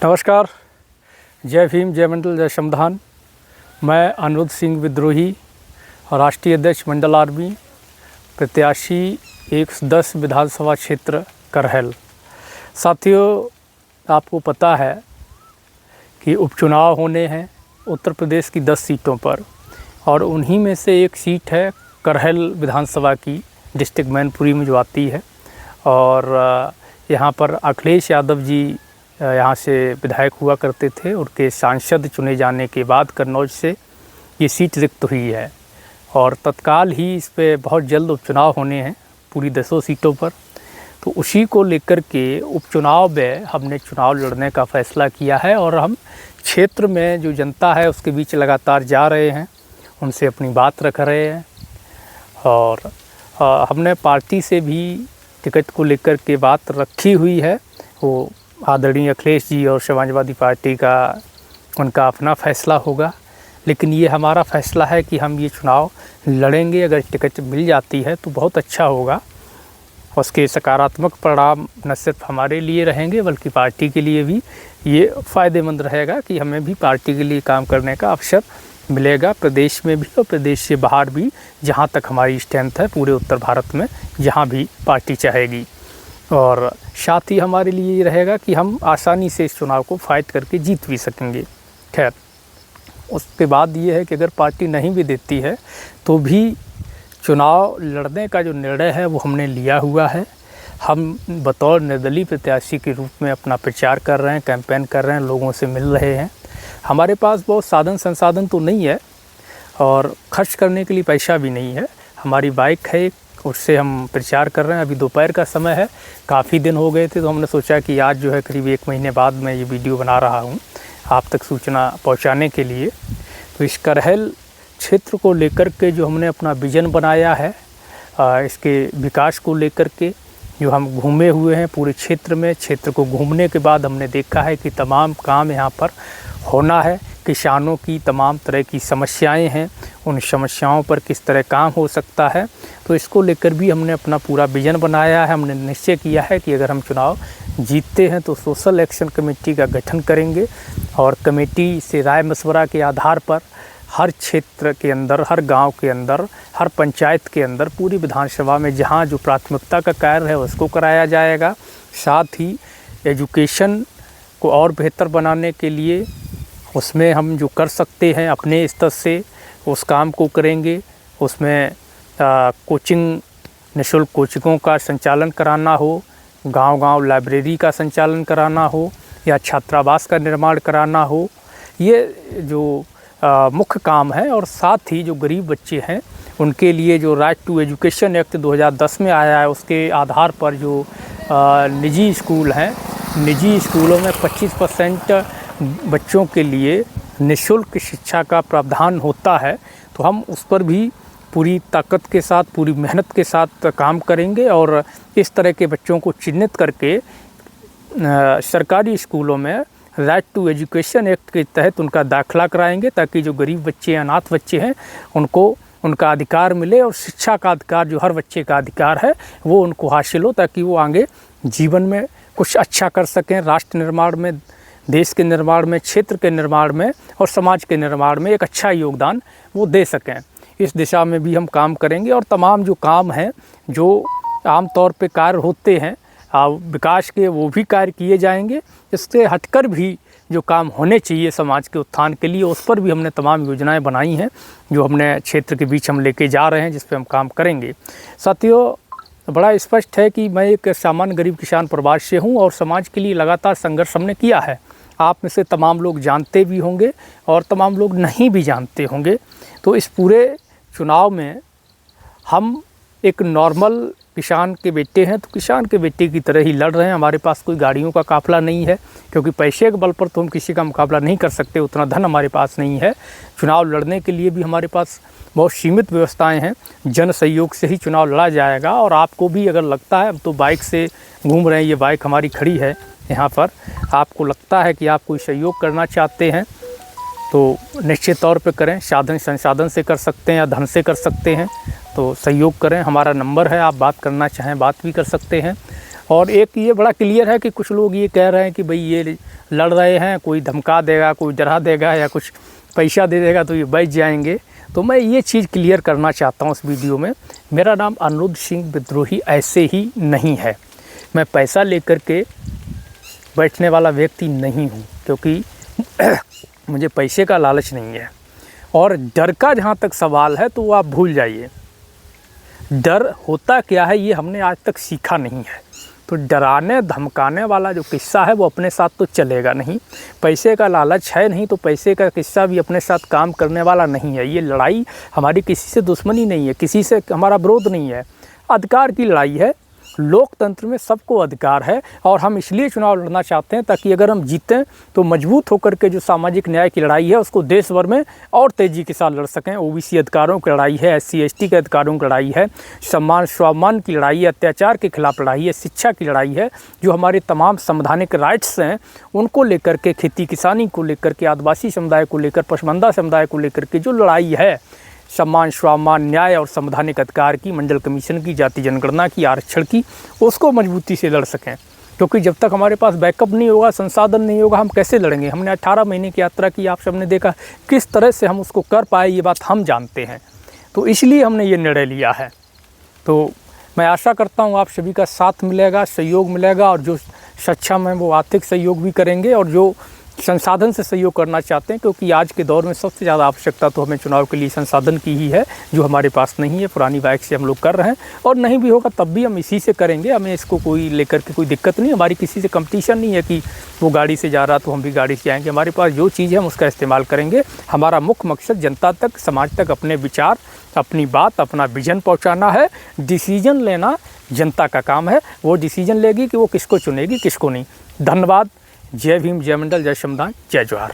नमस्कार, जय भीम, जय मंडल, जय संविधान। मैं अनिरुद्ध सिंह विद्रोही, राष्ट्रीय अध्यक्ष मंडल आर्मी, प्रत्याशी 110 विधानसभा क्षेत्र करहल। साथियों, आपको पता है कि उपचुनाव होने हैं उत्तर प्रदेश की 10 सीटों पर, और उन्हीं में से एक सीट है करहल विधानसभा की, डिस्ट्रिक्ट मैनपुरी में जो आती है। और यहाँ पर अखिलेश यादव जी यहाँ से विधायक हुआ करते थे। उनके सांसद चुने जाने के बाद कन्नौज से ये सीट रिक्त हुई है, और तत्काल ही इस पर बहुत जल्द उपचुनाव होने हैं पूरी 10 सीटों पर। तो उसी को लेकर के उपचुनाव में हमने चुनाव लड़ने का फ़ैसला किया है, और हम क्षेत्र में जो जनता है उसके बीच लगातार जा रहे हैं, उनसे अपनी बात रख रहे हैं। और हमने पार्टी से भी टिकट को लेकर के बात रखी हुई है। वो आदरणीय अखिलेश जी और समाजवादी पार्टी का उनका अपना फ़ैसला होगा, लेकिन ये हमारा फ़ैसला है कि हम ये चुनाव लड़ेंगे। अगर टिकट मिल जाती है तो बहुत अच्छा होगा। उसके सकारात्मक परिणाम न सिर्फ हमारे लिए रहेंगे बल्कि पार्टी के लिए भी ये फ़ायदेमंद रहेगा कि हमें भी पार्टी के लिए काम करने का अवसर मिलेगा, प्रदेश में भी और प्रदेश से बाहर भी, जहाँ तक हमारी स्ट्रेंथ है पूरे उत्तर भारत में, जहाँ भी पार्टी चाहेगी। और साथ ही हमारे लिए ये रहेगा कि हम आसानी से इस चुनाव को फाइट करके जीत भी सकेंगे। खैर, उसके बाद ये है कि अगर पार्टी नहीं भी देती है तो भी चुनाव लड़ने का जो निर्णय है वो हमने लिया हुआ है। हम बतौर निर्दलीय प्रत्याशी के रूप में अपना प्रचार कर रहे हैं, कैंपेन कर रहे हैं, लोगों से मिल रहे हैं। हमारे पास बहुत साधन संसाधन तो नहीं है और खर्च करने के लिए पैसा भी नहीं है। हमारी बाइक है, उससे हम प्रचार कर रहे हैं। अभी दोपहर का समय है, काफ़ी दिन हो गए थे, तो हमने सोचा कि आज जो है करीब 1 महीने बाद मैं ये वीडियो बना रहा हूँ आप तक सूचना पहुँचाने के लिए। तो इस करहल क्षेत्र को लेकर के जो हमने अपना विज़न बनाया है, इसके विकास को लेकर के जो हम घूमे हुए हैं पूरे क्षेत्र में, क्षेत्र को घूमने के बाद हमने देखा है कि तमाम काम यहाँ पर होना है। किसानों की तमाम तरह की समस्याएं हैं, उन समस्याओं पर किस तरह काम हो सकता है, तो इसको लेकर भी हमने अपना पूरा विज़न बनाया है। हमने निश्चय किया है कि अगर हम चुनाव जीतते हैं तो सोशल एक्शन कमेटी का गठन करेंगे, और कमेटी से राय मशवरा के आधार पर हर क्षेत्र के अंदर, हर गांव के अंदर, हर पंचायत के अंदर, पूरी विधानसभा में जहां जो प्राथमिकता का कार्य है उसको कराया जाएगा। साथ ही एजुकेशन को और बेहतर बनाने के लिए उसमें हम जो कर सकते हैं अपने स्तर से उस काम को करेंगे। उसमें कोचिंग, निःशुल्क कोचिंगों का संचालन कराना हो, गांव-गांव लाइब्रेरी का संचालन कराना हो, या छात्रावास का निर्माण कराना हो, ये जो मुख्य काम है। और साथ ही जो गरीब बच्चे हैं उनके लिए जो राइट टू एजुकेशन एक्ट 2010 में आया है, उसके आधार पर जो निजी स्कूल हैं, निजी स्कूलों में 25% बच्चों के लिए निःशुल्क शिक्षा का प्रावधान होता है। तो हम उस पर भी पूरी ताकत के साथ, पूरी मेहनत के साथ काम करेंगे, और इस तरह के बच्चों को चिन्हित करके सरकारी स्कूलों में राइट टू एजुकेशन एक्ट के तहत उनका दाखिला कराएंगे, ताकि जो गरीब बच्चे, अनाथ बच्चे हैं, उनको उनका अधिकार मिले, और शिक्षा का अधिकार जो हर बच्चे का अधिकार है वो उनको हासिल हो, ताकि वो आगे जीवन में कुछ अच्छा कर सकें, राष्ट्र निर्माण में, देश के निर्माण में, क्षेत्र के निर्माण में और समाज के निर्माण में एक अच्छा योगदान वो दे सकें। इस दिशा में भी हम काम करेंगे। और तमाम जो काम हैं, जो आमतौर पे कार्य होते हैं विकास के, वो भी कार्य किए जाएंगे। इससे हटकर भी जो काम होने चाहिए समाज के उत्थान के लिए, उस पर भी हमने तमाम योजनाएं बनाई हैं, जो हमने क्षेत्र के बीच हम लेके जा रहे हैं, जिस पे हम काम करेंगे। साथियों, बड़ा स्पष्ट है कि मैं एक सामान्य गरीब किसान परिवार से हूँ, और समाज के लिए लगातार संघर्ष हमने किया है। आप में से तमाम लोग जानते भी होंगे और तमाम लोग नहीं भी जानते होंगे। तो इस पूरे चुनाव में हम एक नॉर्मल किसान के बेटे हैं, तो किसान के बेटे की तरह ही लड़ रहे हैं। हमारे पास कोई गाड़ियों का काफ़िला नहीं है, क्योंकि पैसे के बल पर तो हम किसी का मुकाबला नहीं कर सकते, उतना धन हमारे पास नहीं है। चुनाव लड़ने के लिए भी हमारे पास बहुत सीमित व्यवस्थाएं हैं। जन सहयोग से ही चुनाव लड़ा जाएगा। और आपको भी अगर लगता है, अब तो बाइक से घूम रहे हैं, ये बाइक हमारी खड़ी है यहाँ पर, आपको लगता है कि आप कोई सहयोग करना चाहते हैं तो निश्चित तौर पे करें। साधन संसाधन से कर सकते हैं या धन से कर सकते हैं, तो सहयोग करें। हमारा नंबर है, आप बात करना चाहें बात भी कर सकते हैं। और एक ये बड़ा क्लियर है कि कुछ लोग ये कह रहे हैं कि भाई ये लड़ रहे हैं, कोई धमका देगा, कोई डरा देगा या कुछ पैसा दे देगा तो ये बच जाएंगे। तो मैं ये चीज़ क्लियर करना चाहता हूँ इस वीडियो में। मेरा नाम अनिरुद्ध सिंह विद्रोही ऐसे ही नहीं है। मैं पैसा लेकर के बैठने वाला व्यक्ति नहीं हूँ, क्योंकि मुझे पैसे का लालच नहीं है। और डर का जहाँ तक सवाल है तो वो आप भूल जाइए। डर होता क्या है ये हमने आज तक सीखा नहीं है। तो डराने धमकाने वाला जो किस्सा है वो अपने साथ तो चलेगा नहीं। पैसे का लालच है नहीं तो पैसे का किस्सा भी अपने साथ काम करने वाला नहीं है। ये लड़ाई हमारी किसी से दुश्मनी नहीं है, किसी से हमारा विरोध नहीं है, अधिकार की लड़ाई है। लोकतंत्र में सबको अधिकार है और हम इसलिए चुनाव लड़ना चाहते हैं ताकि अगर हम जीतें तो मजबूत होकर के जो सामाजिक न्याय की लड़ाई है उसको देश भर में और तेज़ी के साथ लड़ सकें। ओबीसी अधिकारों की लड़ाई है, SC ST के अधिकारों की लड़ाई है, सम्मान स्वाभिमान की लड़ाई है, अत्याचार के खिलाफ लड़ाई है, शिक्षा की लड़ाई है, जो हमारे तमाम संवैधानिक राइट्स हैं उनको लेकर के, खेती किसानी को लेकर के, आदिवासी समुदाय को लेकर, पसमानदा समुदाय को लेकर के जो लड़ाई है, सम्मान स्वाभिमान न्याय और संवैधानिक अधिकार की, मंडल कमीशन की, जाति जनगणना की, आरक्षण की, उसको मजबूती से लड़ सकें। क्योंकि जब तक हमारे पास बैकअप नहीं होगा, संसाधन नहीं होगा, हम कैसे लड़ेंगे। हमने 18 महीने की यात्रा की, आप सबने देखा किस तरह से हम उसको कर पाए, ये बात हम जानते हैं। तो इसलिए हमने ये निर्णय लिया है। तो मैं आशा करता हूँ आप सभी का साथ मिलेगा, सहयोग मिलेगा, और जो सक्षम हैं वो आर्थिक सहयोग भी करेंगे और जो संसाधन से सहयोग करना चाहते हैं, क्योंकि आज के दौर में सबसे ज़्यादा आवश्यकता तो हमें चुनाव के लिए संसाधन की ही है, जो हमारे पास नहीं है। पुरानी बाइक से हम लोग कर रहे हैं और नहीं भी होगा तब भी हम इसी से करेंगे। हमें इसको कोई लेकर के कोई दिक्कत नहीं, हमारी किसी से कंपटीशन नहीं है कि वो गाड़ी से जा रहा तो हम भी गाड़ी से आएँगे। हमारे पास जो चीज़ है हम उसका इस्तेमाल करेंगे। हमारा मुख्य मकसद जनता तक, समाज तक अपने विचार, अपनी बात, अपना विजन पहुँचाना है। डिसीजन लेना जनता का काम है, वो डिसीजन लेगी कि वो किसको चुनेगी, किसको नहीं। धन्यवाद। जय भीम, जय मंडल, जय श्रमदान, जय जोहार।